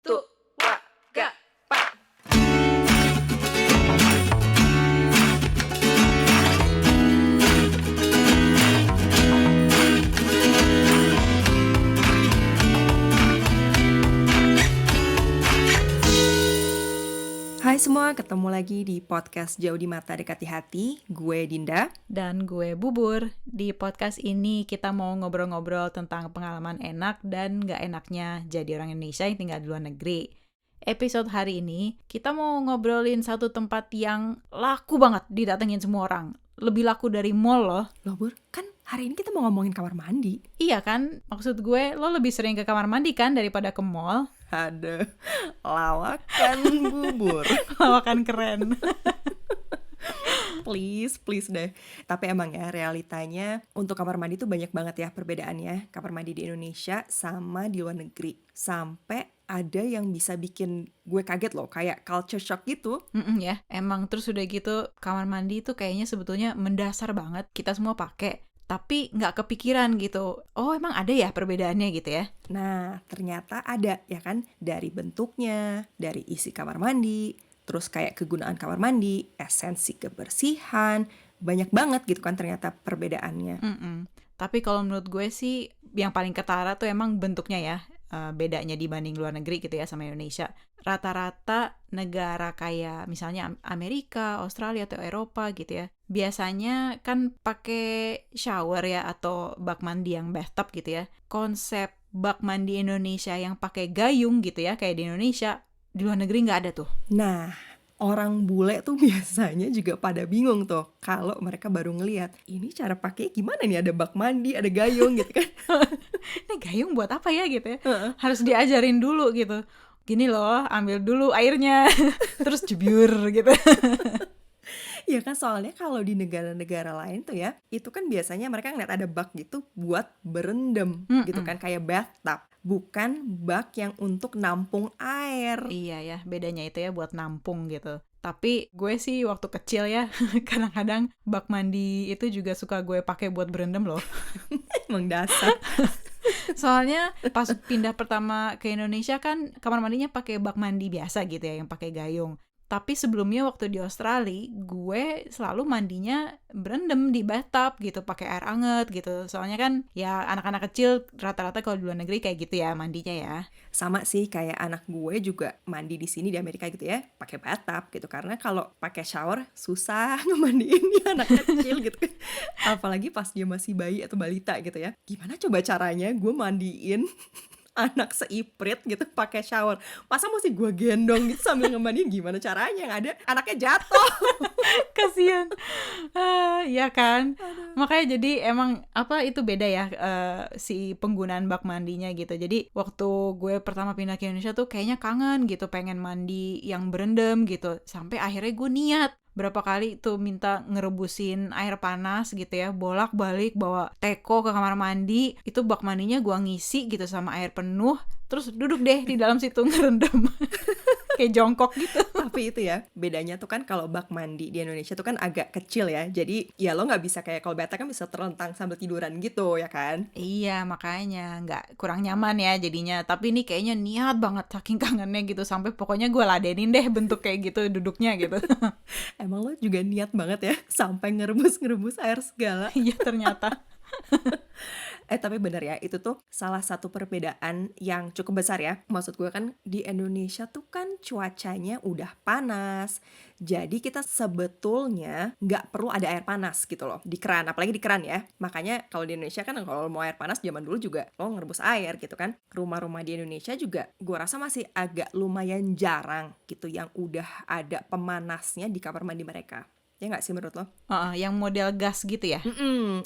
Tuh, wah, gak, pak. Hai semua, ketemu lagi di podcast Jauh di Mata Dekat di Hati. Gue Dinda. Dan gue Bubur. Di podcast ini kita mau ngobrol-ngobrol tentang pengalaman enak dan gak enaknya jadi orang Indonesia yang tinggal di luar negeri. Episode hari ini, kita mau ngobrolin satu tempat yang laku banget didatengin semua orang. Lebih laku dari mall loh. Loh Bur, kan hari ini kita mau ngomongin kamar mandi. Iya kan? Maksud gue, lo lebih sering ke kamar mandi kan daripada ke mall? Ada lawakan Bubur. Lawakan keren. Please deh. Tapi emang ya realitanya untuk kamar mandi tuh banyak banget ya perbedaannya kamar mandi di Indonesia sama di luar negeri. Sampai ada yang bisa bikin gue kaget loh, kayak culture shock gitu. Ya, emang terus udah gitu kamar mandi tuh kayaknya sebetulnya mendasar banget. Kita semua pakai. Tapi nggak kepikiran gitu. Oh, emang ada ya perbedaannya gitu ya? Nah, ternyata ada ya kan. Dari bentuknya, dari isi kamar mandi, terus kayak kegunaan kamar mandi, esensi kebersihan, banyak banget gitu kan ternyata perbedaannya. Tapi kalau menurut gue sih yang paling ketara tuh emang bentuknya ya. Bedanya dibanding luar negeri gitu ya sama Indonesia. Rata-rata negara kayak misalnya Amerika, Australia atau Eropa gitu ya. Biasanya kan pakai shower ya atau bak mandi yang bathtub gitu ya. Konsep bak mandi Indonesia yang pakai gayung gitu ya kayak di Indonesia, di luar negeri nggak ada tuh. Nah, orang bule tuh biasanya juga pada bingung tuh kalau mereka baru ngelihat ini cara pakai gimana nih, ada bak mandi, ada gayung gitu kan. Ini gayung buat apa ya gitu ya? Harus diajarin dulu gitu. Gini loh, ambil dulu airnya, terus jebyur gitu. Ya kan, soalnya kalau di negara-negara lain tuh ya, itu kan biasanya mereka ngeliat ada bak gitu buat berendam gitu kan, kayak bathtub. Bukan bak yang untuk nampung air. Iya ya, bedanya itu ya buat nampung gitu. Tapi gue sih waktu kecil ya, kadang-kadang bak mandi itu juga suka gue pakai buat berendam loh. Emang dasar. Soalnya pas pindah pertama ke Indonesia kan kamar mandinya pakai bak mandi biasa gitu ya, yang pakai gayung. Tapi sebelumnya waktu di Australia, gue selalu mandinya berendam di bathtub gitu, pakai air anget gitu. Soalnya kan ya anak-anak kecil rata-rata kalau di luar negeri kayak gitu ya mandinya ya. Sama sih kayak anak gue juga mandi di sini di Amerika gitu ya, pakai bathtub gitu, karena kalau pakai shower susah ngemandiin dia anak kecil gitu kan. Apalagi pas dia masih bayi atau balita gitu ya. Gimana coba caranya gue mandiin anak seiprit gitu pakai shower? Masa mesti gue gendong gitu sambil ngemandiin? Gimana caranya? Yang ada anaknya jatuh. Kasian. Ya kan. Makanya jadi emang apa itu beda ya si penggunaan bak mandinya gitu. Jadi waktu gue pertama pindah ke Indonesia tuh kayaknya kangen gitu, pengen mandi yang berendam gitu. Sampai akhirnya gue niat berapa kali tuh minta ngerebusin air panas gitu ya, bolak-balik bawa teko ke kamar mandi, itu bak mandinya gue ngisi gitu sama air penuh, terus duduk deh di dalam situ ngerendam. Kayak jongkok gitu. Tapi itu ya, bedanya tuh kan kalau bak mandi di Indonesia tuh kan agak kecil ya. Jadi ya lo gak bisa kayak kalau bata kan bisa terlentang sambil tiduran gitu ya kan. Iya, makanya nggak kurang nyaman ya jadinya. Tapi ini kayaknya niat banget saking kangennya gitu. Sampai pokoknya gue ladenin deh bentuk kayak gitu duduknya gitu. Emang lo juga niat banget ya sampai ngerebus air segala. Iya ternyata. Tapi bener ya, itu tuh salah satu perbedaan yang cukup besar ya. Maksud gue kan di Indonesia tuh kan cuacanya udah panas. Jadi kita sebetulnya nggak perlu ada air panas gitu loh di keran, apalagi di keran ya. Makanya kalau di Indonesia kan kalau mau air panas zaman dulu juga lo ngerebus air gitu kan. Rumah-rumah di Indonesia juga gue rasa masih agak lumayan jarang gitu yang udah ada pemanasnya di kamar mandi mereka. Ya nggak sih menurut lo? Yang model gas gitu ya.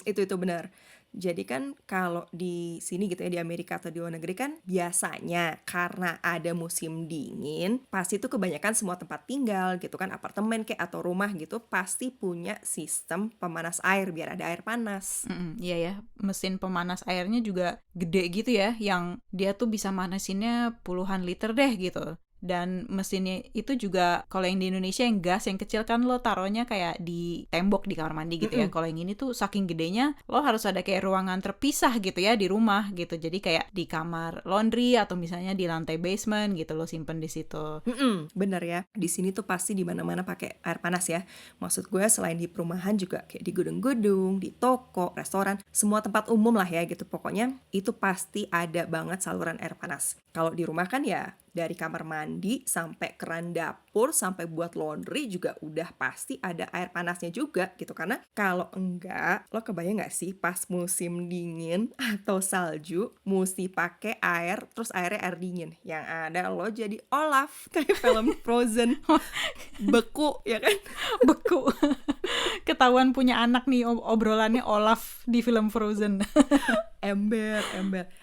Itu benar. Jadi kan kalau di sini gitu ya, di Amerika atau di luar negeri kan biasanya karena ada musim dingin, pasti tuh kebanyakan semua tempat tinggal gitu kan, apartemen kayak atau rumah gitu pasti punya sistem pemanas air biar ada air panas. Iya ya, mesin pemanas airnya juga gede gitu ya, yang dia tuh bisa manasinnya puluhan liter deh gitu. Dan mesinnya itu juga kalau yang di Indonesia yang gas yang kecil kan lo taruhnya kayak di tembok di kamar mandi gitu ya. Kalau yang ini tuh saking gedenya lo harus ada kayak ruangan terpisah gitu ya di rumah gitu. Jadi kayak di kamar laundry atau misalnya di lantai basement gitu lo simpen di situ. Bener ya. Di sini tuh pasti di mana-mana pakai air panas ya. Maksud gue selain di perumahan juga kayak di gedung-gedung, di toko, restoran, semua tempat umum lah ya gitu. Pokoknya itu pasti ada banget saluran air panas. Kalau di rumah kan ya dari kamar mandi sampai keran dapur sampai buat laundry juga udah pasti ada air panasnya juga gitu. Karena kalau enggak, lo kebayang nggak sih pas musim dingin atau salju mesti pakai air, terus airnya air dingin, yang ada lo jadi Olaf kayak film Frozen, beku ya kan. Beku. Ketahuan punya anak nih obrolannya Olaf di film Frozen. Ember.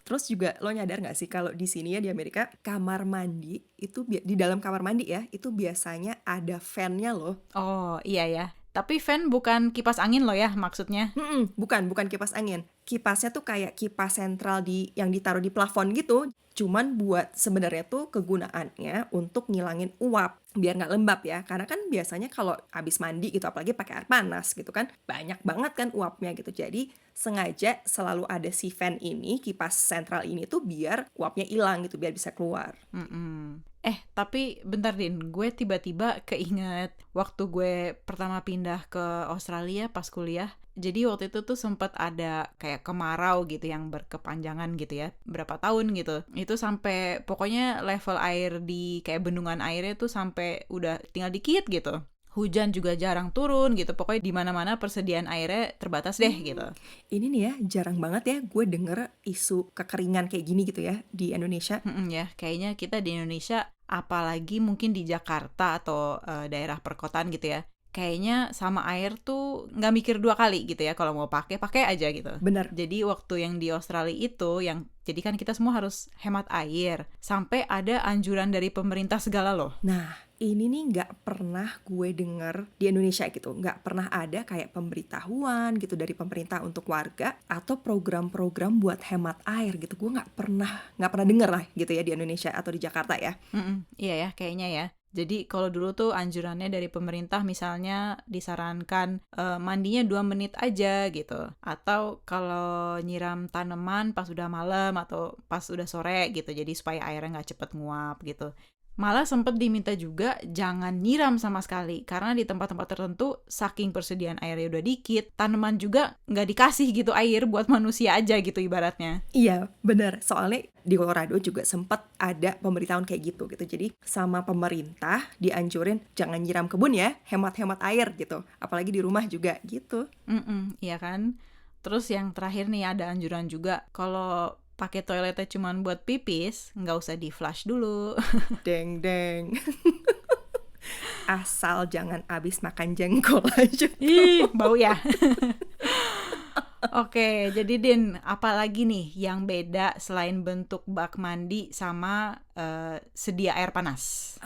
Terus juga lo nyadar nggak sih kalau di sini ya di Amerika kamar mandi itu di dalam kamar mandi ya itu biasanya ada fan-nya loh. Oh iya ya. Tapi fan bukan kipas angin lo ya maksudnya? Bukan kipas angin. Kipasnya tuh kayak kipas sentral yang ditaruh di plafon gitu. Cuman buat sebenarnya tuh kegunaannya untuk ngilangin uap biar nggak lembab ya. Karena kan biasanya kalau habis mandi gitu apalagi pakai air panas gitu kan banyak banget kan uapnya gitu. Jadi sengaja selalu ada si fan ini, kipas sentral ini tuh biar uapnya hilang gitu, biar bisa keluar. Tapi bentar Din, gue tiba-tiba keinget waktu gue pertama pindah ke Australia pas kuliah. Jadi waktu itu tuh sempat ada kayak kemarau gitu yang berkepanjangan gitu ya, berapa tahun gitu. Itu sampai pokoknya level air di kayak bendungan airnya tuh sampai udah tinggal dikit gitu. Hujan juga jarang turun gitu. Pokoknya di mana-mana persediaan airnya terbatas deh gitu. Ini nih ya, jarang banget ya gue denger isu kekeringan kayak gini gitu ya di Indonesia. Ya, kayaknya kita di Indonesia, apalagi mungkin di Jakarta atau daerah perkotaan gitu ya, kayaknya sama air tuh nggak mikir dua kali gitu ya, kalau mau pakai aja gitu. Bener. Jadi waktu yang di Australia itu, yang jadi kan kita semua harus hemat air, sampai ada anjuran dari pemerintah segala loh. Nah, ini nih nggak pernah gue denger di Indonesia gitu. Nggak pernah ada kayak pemberitahuan gitu dari pemerintah untuk warga atau program-program buat hemat air gitu. Gue nggak pernah denger lah gitu ya di Indonesia atau di Jakarta ya. Iya ya, kayaknya ya. Jadi kalau dulu tuh anjurannya dari pemerintah misalnya disarankan mandinya 2 menit aja gitu. Atau kalau nyiram tanaman pas udah malam atau pas udah sore gitu. Jadi supaya airnya nggak cepet nguap gitu. Malah sempat diminta juga jangan nyiram sama sekali. Karena di tempat-tempat tertentu saking persediaan airnya udah dikit, tanaman juga nggak dikasih gitu air buat manusia aja gitu ibaratnya. Iya, bener. Soalnya di Colorado juga sempat ada pemberitahuan kayak gitu. Jadi sama pemerintah dianjurin jangan nyiram kebun ya, hemat-hemat air gitu. Apalagi di rumah juga gitu. Iya kan? Terus yang terakhir nih ada anjuran juga kalau pakai toiletnya cuman buat pipis, nggak usah di flush dulu. Deng. Asal jangan abis makan jengkol aja. Ih, bau ya. Oke, jadi Din, apa lagi nih yang beda selain bentuk bak mandi sama sedia air panas?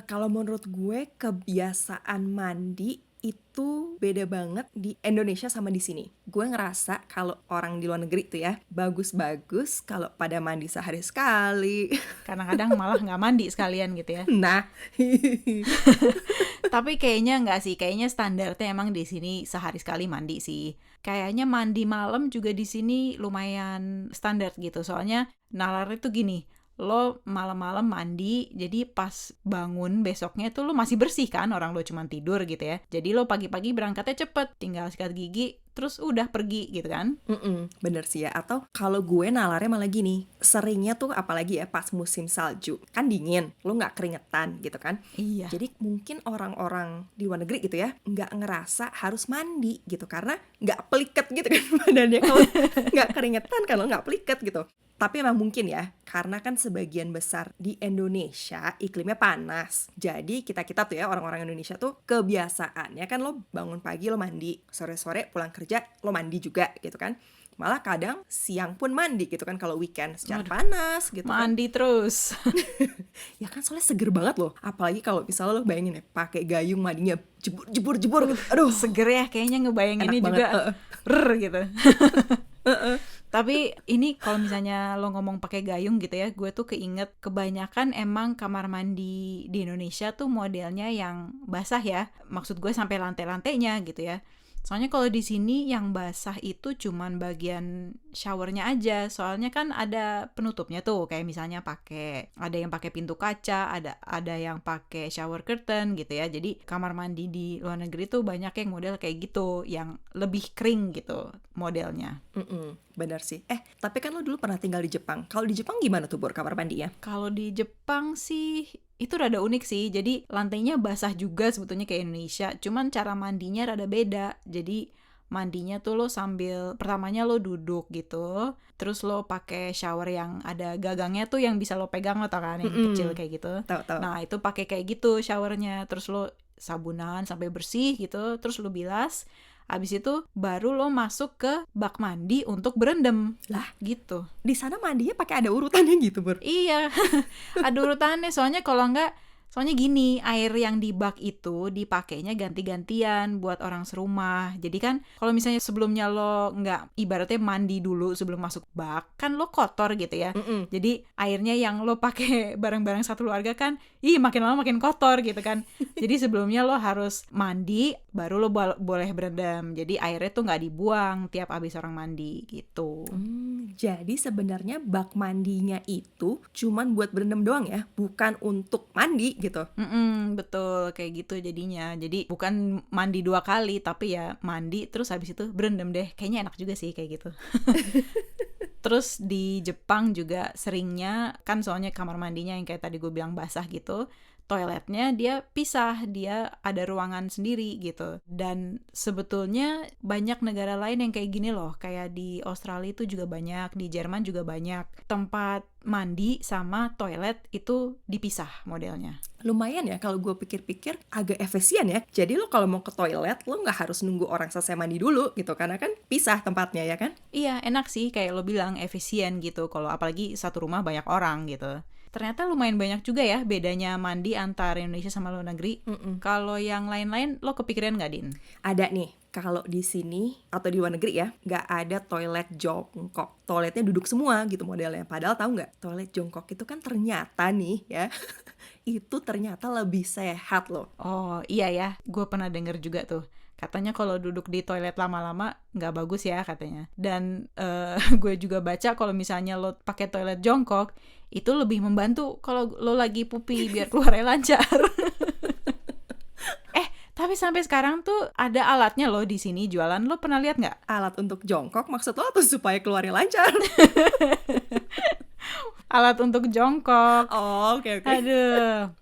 Kalau menurut gue kebiasaan mandi itu beda banget di Indonesia sama di sini. Gue ngerasa kalau orang di luar negeri tuh ya bagus-bagus kalau pada mandi sehari sekali. Kadang-kadang malah nggak mandi sekalian gitu ya. Nah, Tapi kayaknya nggak sih, kayaknya standarnya emang di sini sehari sekali mandi sih. Kayaknya mandi malam juga di sini lumayan standar gitu. Soalnya nalarnya tuh gini, lo malam-malam mandi, jadi pas bangun besoknya tuh lo masih bersih kan, orang lo cuma tidur gitu ya. Jadi lo pagi-pagi berangkatnya cepet, tinggal sikat gigi, terus udah pergi gitu kan. bener sih ya. Atau kalau gue nalarnya malah gini, seringnya tuh apalagi ya pas musim salju, kan dingin, lo nggak keringetan gitu kan. Iya. Jadi mungkin orang-orang di luar negeri gitu ya nggak ngerasa harus mandi gitu karena nggak peliket gitu kan badannya kalau nggak keringetan, kalau nggak peliket gitu. Tapi emang mungkin ya, karena kan sebagian besar di Indonesia iklimnya panas. Jadi kita-kita tuh ya, orang-orang Indonesia tuh kebiasaannya kan lo bangun pagi lo mandi, sore-sore pulang kerja lo mandi juga gitu kan. Malah kadang siang pun mandi gitu kan kalau weekend secara panas gitu kan. Mandi terus. Ya kan soalnya seger banget loh. Apalagi kalau misalnya lo bayangin ya, pakai gayung mandinya jebur gitu. Aduh, Seger ya, kayaknya ngebayanginnya enak juga banget. rrr gitu. Tapi ini kalau misalnya lo ngomong pakai gayung gitu ya, gue tuh keinget kebanyakan emang kamar mandi di Indonesia tuh modelnya yang basah ya. Maksud gue sampai lantai-lantainya gitu ya. Soalnya kalau di sini yang basah itu cuman bagian showernya aja. Soalnya kan ada penutupnya tuh, kayak misalnya ada yang pakai pintu kaca, ada yang pakai shower curtain gitu ya. Jadi kamar mandi di luar negeri tuh banyak yang model kayak gitu, yang lebih kering gitu modelnya. Bener sih. Tapi kan lo dulu pernah tinggal di Jepang. Kalau di Jepang gimana tuh Bor kamar mandinya? Kalau di Jepang sih itu rada unik sih. Jadi lantainya basah juga sebetulnya kayak Indonesia. Cuman cara mandinya rada beda. Jadi mandinya tuh lo pertamanya lo duduk gitu. Terus lo pakai shower yang ada gagangnya tuh yang bisa lo pegang, lo tau kan, yang kecil kayak gitu. Tahu. Nah, itu pakai kayak gitu showernya. Terus lo sabunan sampai bersih gitu. Terus lo bilas. Abis itu baru lo masuk ke bak mandi untuk berendam. Lah, gitu. di sana mandinya pakai ada urutannya gitu, Bor? Iya, ada urutannya. Soalnya gini, air yang di bak itu dipakainya ganti-gantian buat orang serumah. Jadi kan kalau misalnya sebelumnya lo nggak, ibaratnya mandi dulu sebelum masuk bak, kan lo kotor gitu ya. Jadi airnya yang lo pakai bareng-bareng satu keluarga kan, makin lama makin kotor gitu kan. Jadi sebelumnya lo harus mandi, baru lo boleh berendam. Jadi airnya tuh nggak dibuang tiap habis orang mandi gitu. Jadi sebenarnya bak mandinya itu cuman buat berendam doang ya, bukan untuk mandi gitu. Betul, kayak gitu jadinya. Jadi bukan mandi 2 kali, tapi ya mandi terus habis itu berendam deh. Kayaknya enak juga sih kayak gitu. Terus di Jepang juga seringnya kan, soalnya kamar mandinya yang kayak tadi gue bilang basah gitu, toiletnya dia pisah, dia ada ruangan sendiri gitu. Dan sebetulnya banyak negara lain yang kayak gini loh, kayak di Australia itu juga banyak, di Jerman juga banyak. Tempat mandi sama toilet itu dipisah modelnya. Lumayan ya kalau gue pikir-pikir, agak efisien ya. Jadi lo kalau mau ke toilet, lo nggak harus nunggu orang selesai mandi dulu gitu, karena kan pisah tempatnya ya kan? Iya, enak sih, kayak lo bilang efisien gitu, kalau apalagi satu rumah banyak orang gitu. Ternyata lumayan banyak juga ya bedanya mandi antara Indonesia sama luar negeri. Kalau yang lain-lain lo kepikiran nggak, Din? Ada nih, kalau di sini atau di luar negeri ya, nggak ada toilet jongkok. Toiletnya duduk semua gitu modelnya. Padahal tahu nggak, toilet jongkok itu kan ternyata nih ya, itu ternyata lebih sehat loh. Oh iya ya, gue pernah denger juga tuh. Katanya kalau duduk di toilet lama-lama nggak bagus ya katanya. Dan gue juga baca kalau misalnya lo pakai toilet jongkok, itu lebih membantu kalau lo lagi pupi biar keluarnya lancar. Tapi sampai sekarang tuh ada alatnya loh di sini jualan. Lo pernah lihat nggak? Alat untuk jongkok maksud lo atau supaya keluarnya lancar? Alat untuk jongkok. Oh, oke. Aduh.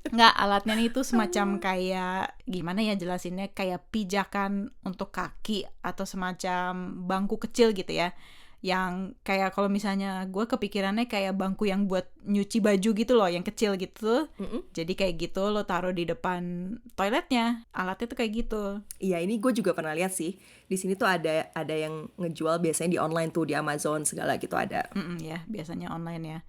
Nggak, alatnya nih tuh semacam kayak, gimana ya jelasinnya, kayak pijakan untuk kaki atau semacam bangku kecil gitu ya. Yang kayak kalau misalnya gue kepikirannya kayak bangku yang buat nyuci baju gitu loh, yang kecil gitu. Jadi kayak gitu lo taruh di depan toiletnya. Alatnya tuh kayak gitu. Iya, ini gue juga pernah lihat sih. Di sini tuh ada yang ngejual biasanya di online tuh, di Amazon segala gitu ada. Ya, biasanya online ya.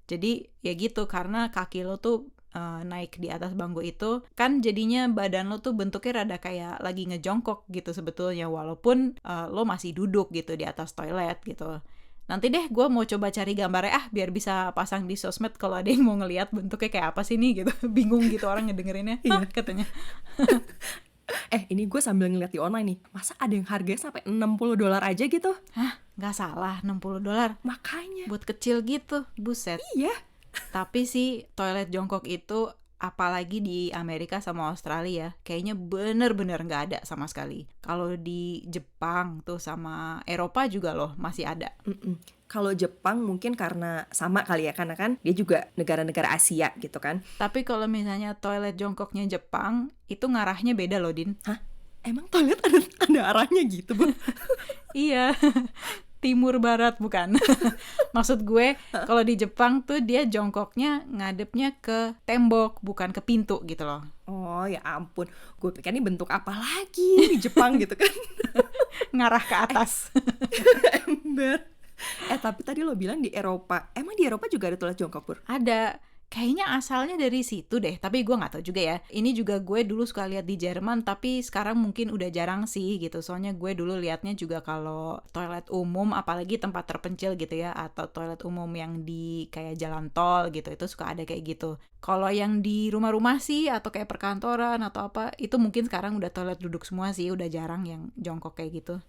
Jadi ya gitu, karena kaki lo tuh naik di atas bangku itu kan jadinya badan lo tuh bentuknya rada kayak lagi ngejongkok gitu sebetulnya, walaupun lo masih duduk gitu di atas toilet gitu. Nanti deh gue mau coba cari gambarnya biar bisa pasang di sosmed kalau ada yang mau ngelihat bentuknya kayak apa sih nih gitu. Bingung gitu orang ngedengerinnya. Katanya. Ini gue sambil ngeliat di online nih, masa ada yang harganya sampai $60 aja gitu? Hah, nggak salah, $60. Makanya. Buat kecil gitu, buset. Iya. Tapi sih toilet jongkok itu, apalagi di Amerika sama Australia, kayaknya bener-bener nggak ada sama sekali. Kalau di Jepang tuh sama Eropa juga loh masih ada. Kalau Jepang mungkin karena sama kali ya, karena kan dia juga negara-negara Asia gitu kan. Tapi kalau misalnya toilet jongkoknya Jepang, itu ngarahnya beda loh, Din. Hah? Emang toilet ada arahnya gitu, Bu? Iya. Timur barat bukan. Maksud gue kalau di Jepang tuh dia jongkoknya ngadepnya ke tembok bukan ke pintu gitu loh. Oh ya ampun, gue pikir ini bentuk apa lagi di Jepang gitu kan. Ngarah ke atas. Ember. Tapi tadi lo bilang di Eropa. Emang di Eropa juga ada toilet jongkok, Pur? Ada. Kayaknya asalnya dari situ deh, tapi gue nggak tahu juga ya. Ini juga gue dulu suka lihat di Jerman, tapi sekarang mungkin udah jarang sih gitu. Soalnya gue dulu liatnya juga kalau toilet umum, apalagi tempat terpencil gitu ya, atau toilet umum yang di kayak jalan tol gitu, itu suka ada kayak gitu. Kalau yang di rumah-rumah sih, atau kayak perkantoran atau apa, itu mungkin sekarang udah toilet duduk semua sih, udah jarang yang jongkok kayak gitu.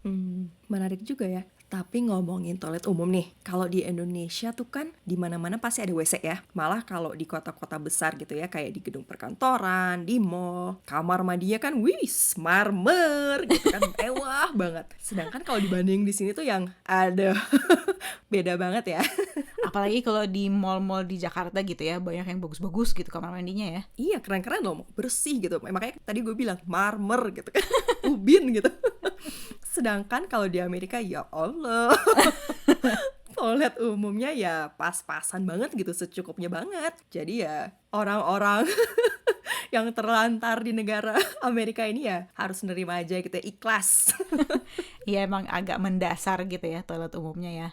Menarik juga ya. Tapi ngomongin toilet umum nih, kalau di Indonesia tuh kan di mana-mana pasti ada WC ya. Malah kalau di kota-kota besar gitu ya, kayak di gedung perkantoran, di mall, kamar mandinya kan wis marmer gitu kan, mewah banget. Sedangkan kalau dibanding di sini tuh yang ada beda banget ya. Apalagi kalau di mall-mall di Jakarta gitu ya, banyak yang bagus-bagus gitu kamar mandinya ya. Iya, keren-keren loh, bersih gitu. Makanya tadi gue bilang marmer gitu kan, ubin gitu. Sedangkan kalau di Amerika ya Allah, toilet umumnya ya pas-pasan banget gitu, secukupnya banget. Jadi ya orang-orang yang terlantar di negara Amerika ini ya harus nerima aja gitu ya, ikhlas. Iya emang agak mendasar gitu ya toilet umumnya ya.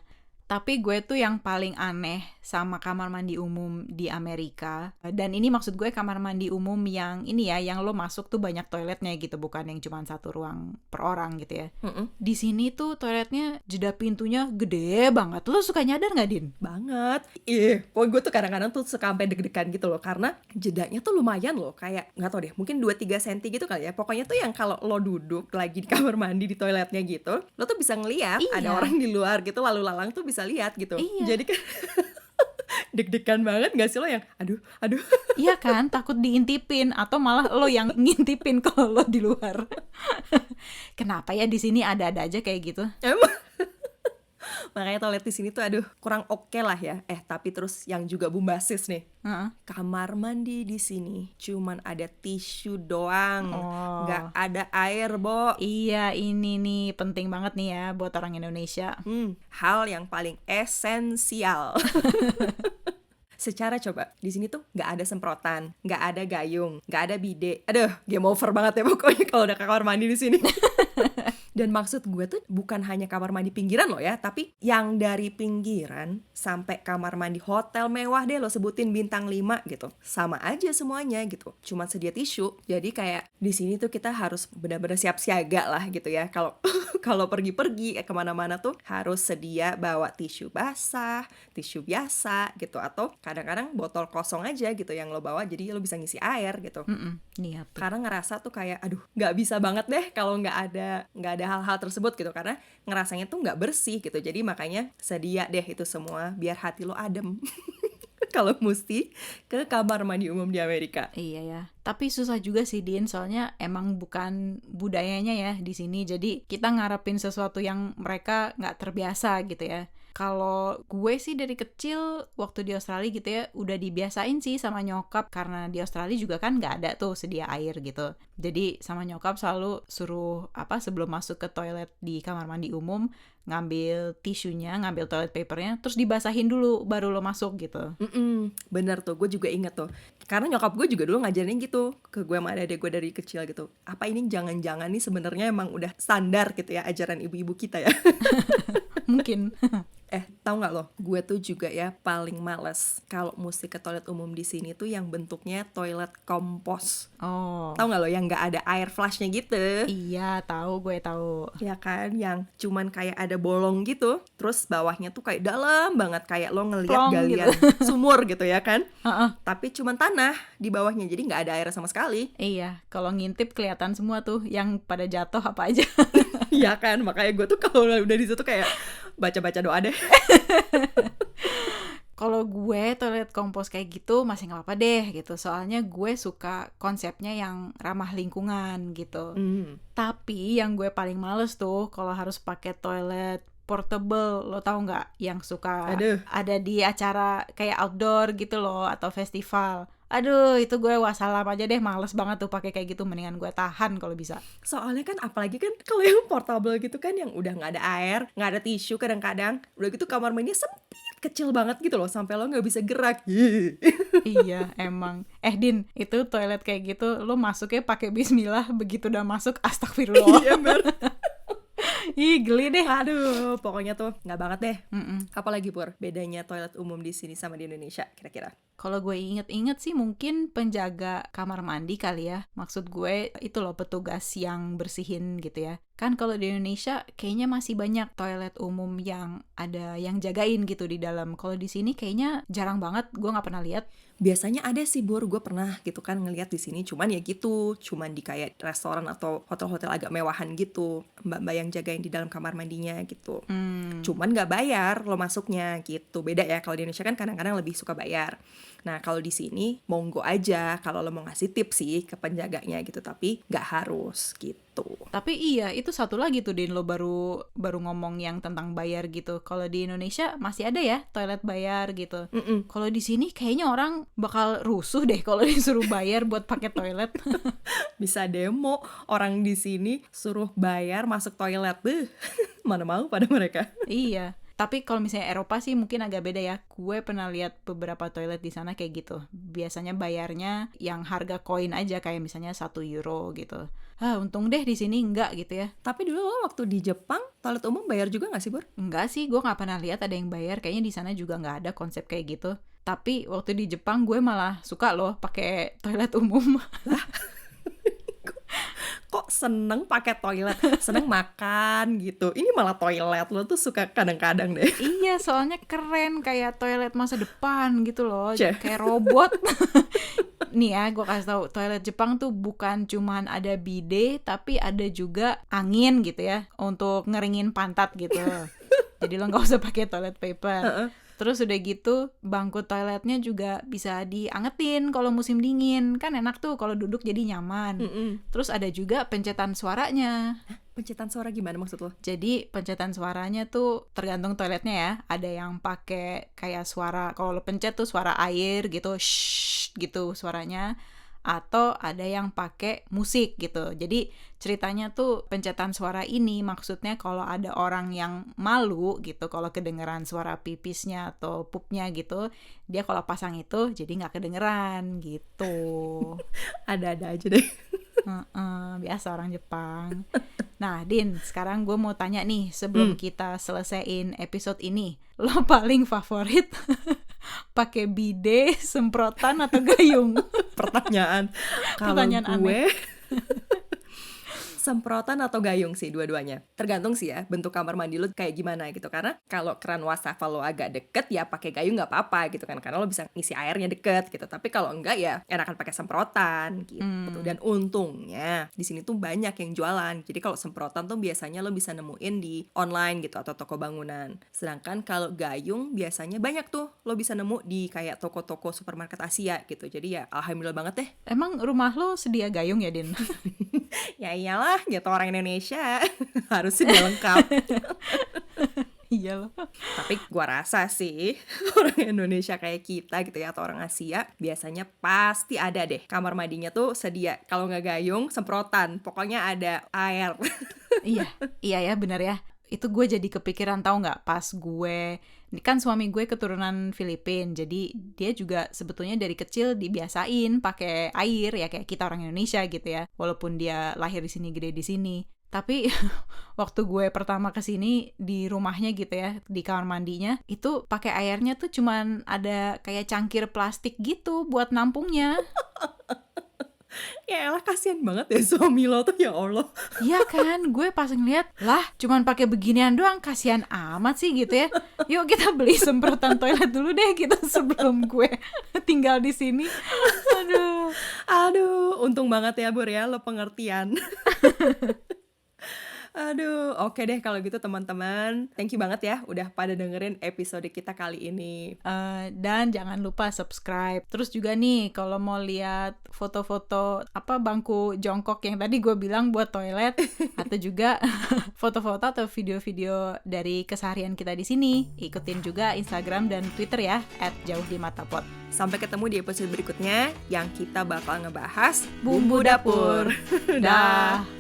Tapi gue tuh yang paling aneh sama kamar mandi umum di Amerika. Dan ini maksud gue kamar mandi umum yang ini ya, yang lo masuk tuh banyak toiletnya gitu, bukan yang cuma satu ruang per orang gitu ya. Di sini tuh toiletnya jeda pintunya gede banget. Lo suka nyadar nggak, Din? Banget. Pokoknya gue tuh kadang-kadang tuh suka sampai deg-degan gitu loh, karena jedanya tuh lumayan loh, kayak nggak tau deh, mungkin 2-3 senti gitu kali ya. Pokoknya tuh yang kalau lo duduk lagi di kamar mandi di toiletnya gitu, lo tuh bisa ngeliat ada Iya. orang di luar gitu lalu lalang tuh bisa lihat gitu. Iya. Jadi kan deg-degan banget gak sih lo yang aduh. Iya kan, takut diintipin atau malah lo yang ngintipin kalau lo di luar. Kenapa ya di sini ada-ada aja kayak gitu? Emang makanya toilet di sini tuh kurang oke lah ya. Tapi terus yang juga bombastis nih. Heeh. Kamar mandi di sini cuman ada tisu doang, Oh. nggak ada air, Bo. Iya, ini nih penting banget nih ya buat orang Indonesia. Hal yang paling esensial. Secara coba di sini tuh nggak ada semprotan, nggak ada gayung, nggak ada bidet. Aduh, game over banget ya pokoknya kalau udah ke kamar mandi di sini. Dan maksud gue tuh bukan hanya kamar mandi pinggiran loh ya, tapi yang dari pinggiran sampai kamar mandi hotel mewah deh lo sebutin bintang 5 gitu. Sama aja semuanya gitu. Cuma sedia tisu. Jadi kayak di sini tuh kita harus benar-benar siap siaga lah gitu ya. Kalau kalau pergi-pergi kemana-mana tuh harus sedia bawa tisu basah, tisu biasa gitu, atau kadang-kadang botol kosong aja gitu yang lo bawa, jadi lo bisa ngisi air gitu. Iya tuh. Karena ngerasa tuh kayak aduh nggak bisa banget deh kalau nggak ada hal-hal tersebut gitu, karena ngerasanya tuh nggak bersih gitu. Jadi makanya sedia deh itu semua biar hati lo adem. Kalau mesti ke kamar mandi umum di Amerika. Iya ya. Tapi susah juga sih, Din, soalnya emang bukan budayanya ya di sini. Jadi kita ngarepin sesuatu yang mereka nggak terbiasa gitu ya. Kalau gue sih dari kecil waktu di Australia gitu ya udah dibiasain sih sama nyokap, karena di Australia juga kan nggak ada tuh sedia air gitu. Jadi sama nyokap selalu suruh sebelum masuk ke toilet di kamar mandi umum ngambil tisunya, ngambil toilet papernya, terus dibasahin dulu baru lo masuk gitu. Bener tuh, gue juga inget tuh. Karena nyokap gue juga dulu ngajarin gitu ke gue sama adik gue dari kecil gitu. Apa ini jangan-jangan nih sebenarnya emang udah standar gitu ya ajaran ibu-ibu kita ya. Mungkin. Tahu nggak lo? Gue tuh juga ya paling males kalau mesti ke toilet umum di sini tuh yang bentuknya toilet kompos. Oh. Tahu nggak lo yang nggak ada air flashnya gitu? Iya, gue tahu. Ya kan, yang cuman kayak ada bolong gitu, terus bawahnya tuh kayak dalam banget, kayak lo ngelihat Plong galian sumur gitu ya kan? Heeh. Tapi cuman tanah di bawahnya, jadi nggak ada air sama sekali. Iya, kalau ngintip kelihatan semua tuh yang pada jatuh apa aja. Iya kan, makanya gue tuh kalau udah di situ kayak baca-baca doa deh. Kalau gue toilet kompos kayak gitu masih nggak apa-apa deh gitu, soalnya gue suka konsepnya yang ramah lingkungan gitu. Tapi yang gue paling males tuh kalau harus pakai toilet portable, lo tau nggak? Yang suka ada di acara kayak outdoor gitu loh atau festival. Aduh, itu gue wassalam aja deh, males banget tuh pakai kayak gitu, mendingan gue tahan kalau bisa. Soalnya kan apalagi kan kalau yang portable gitu kan yang udah nggak ada air, nggak ada tisu kadang-kadang, udah gitu kamar mandinya sempit, kecil banget gitu loh, sampai lo nggak bisa gerak. Iya, emang. Din, itu toilet kayak gitu, lo masuknya pakai bismillah, begitu udah masuk astagfirullah. Iya bener. Ih, geli deh. Aduh, pokoknya tuh nggak banget deh. Apalagi Pur, bedanya toilet umum di sini sama di Indonesia kira-kira? Kalau gue inget-inget sih mungkin penjaga kamar mandi kali ya. Maksud gue itu loh petugas yang bersihin gitu ya. Kan kalau di Indonesia kayaknya masih banyak toilet umum yang ada yang jagain gitu di dalam. Kalau di sini kayaknya jarang banget, gue nggak pernah lihat. Biasanya ada sih Bur, gue pernah gitu kan ngeliat di sini, cuman ya gitu, cuman di kayak restoran atau hotel-hotel agak mewahan gitu, mbak-mbak yang jagain di dalam kamar mandinya gitu. Cuman nggak bayar lo masuknya gitu, beda ya. Kalau di Indonesia kan kadang-kadang lebih suka bayar. Nah kalau di sini monggo aja kalau lo mau ngasih tips sih ke penjaganya gitu, tapi nggak harus gitu. Tapi iya, itu satu lagi tuh Din, lo baru ngomong yang tentang bayar gitu. Kalau di Indonesia masih ada ya toilet bayar gitu. Kalau di sini kayaknya orang bakal rusuh deh kalau disuruh bayar buat pakai toilet. Bisa demo orang di sini suruh bayar masuk toilet, mana mau pada mereka. Iya. Tapi kalau misalnya Eropa sih mungkin agak beda ya. Gue pernah lihat beberapa toilet di sana kayak gitu. Biasanya bayarnya yang harga koin aja, kayak misalnya 1 euro gitu. Untung deh di sini enggak gitu ya. Tapi dulu lo waktu di Jepang toilet umum bayar juga nggak sih Bur? Enggak sih, gue nggak pernah lihat ada yang bayar. Kayaknya di sana juga nggak ada konsep kayak gitu. Tapi waktu di Jepang gue malah suka loh pakai toilet umum. Kok seneng pakai toilet, seneng makan gitu, ini malah toilet. Lo tuh suka kadang-kadang deh. Iya, soalnya keren, kayak toilet masa depan gitu loh. Ceh. Kayak robot. Nih ya, gue kasih tahu, toilet Jepang tuh bukan cuman ada bidet, tapi ada juga angin gitu ya, untuk ngeringin pantat gitu. Jadi lo nggak usah pakai toilet paper. Terus udah gitu, bangku toiletnya juga bisa diangetin kalau musim dingin. Kan enak tuh kalau duduk jadi nyaman. Terus ada juga pencetan suaranya. Pencetan suara gimana maksud lo? Jadi pencetan suaranya tuh tergantung toiletnya ya. Ada yang pakai kayak suara, kalau lo pencet tuh suara air gitu, shh gitu suaranya. Atau ada yang pakai musik gitu. Jadi ceritanya tuh pencetan suara ini maksudnya kalau ada orang yang malu gitu, kalau kedengeran suara pipisnya atau pupnya gitu, dia kalau pasang itu jadi nggak kedengeran gitu. Ada-ada aja deh. Biasa orang Jepang. Nah, Din, sekarang gue mau tanya nih sebelum kita selesaiin episode ini. Lo paling favorit pakai bidet, semprotan atau gayung? Pertanyaan. Kalau Pertanyaan gue semprotan atau gayung sih dua-duanya. Tergantung sih ya bentuk kamar mandi lo kayak gimana gitu. Karena kalau keran wastafel lo agak deket ya pakai gayung nggak apa-apa gitu kan. Karena lo bisa ngisi airnya deket gitu. Tapi kalau enggak ya enakan pakai semprotan gitu. Dan untungnya di sini tuh banyak yang jualan. Jadi kalau semprotan tuh biasanya lo bisa nemuin di online gitu atau toko bangunan. Sedangkan kalau gayung biasanya banyak tuh lo bisa nemu di kayak toko-toko supermarket Asia gitu. Jadi ya alhamdulillah banget deh. Emang rumah lo sedia gayung ya, Din? Ya iyalah, gitu orang Indonesia harusnya udah lengkap. Iya loh. Tapi gua rasa sih orang Indonesia kayak kita gitu ya, atau orang Asia biasanya pasti ada deh kamar mandinya tuh sedia. Kalau nggak gayung, semprotan, pokoknya ada air. Iya ya, benar ya. Itu gue jadi kepikiran, tahu nggak, pas gue, kan suami gue keturunan Filipin, jadi dia juga sebetulnya dari kecil dibiasain pakai air ya kayak kita orang Indonesia gitu ya, walaupun dia lahir di sini, gede di sini. Tapi waktu gue pertama kesini di rumahnya gitu ya, di kamar mandinya itu pakai airnya tuh cuman ada kayak cangkir plastik gitu buat nampungnya. Ya elah, kasihan banget ya suami lo tuh, ya Allah. Iya kan, gue pas ngeliat, lah cuman pakai beginian doang, kasihan amat sih gitu ya. Yuk kita beli semprotan toilet dulu deh gitu sebelum gue tinggal di sini. Aduh, untung banget ya Bur ya, lo pengertian. Aduh, oke deh kalau gitu teman-teman. Thank you banget ya udah pada dengerin episode kita kali ini. Dan jangan lupa subscribe. Terus juga nih, kalau mau lihat foto-foto bangku jongkok yang tadi gue bilang buat toilet, atau juga foto-foto atau video-video dari keseharian kita di sini, ikutin juga Instagram dan Twitter ya @jauhdimatapod. Sampai ketemu di episode berikutnya yang kita bakal ngebahas Bumbu dapur. Dah.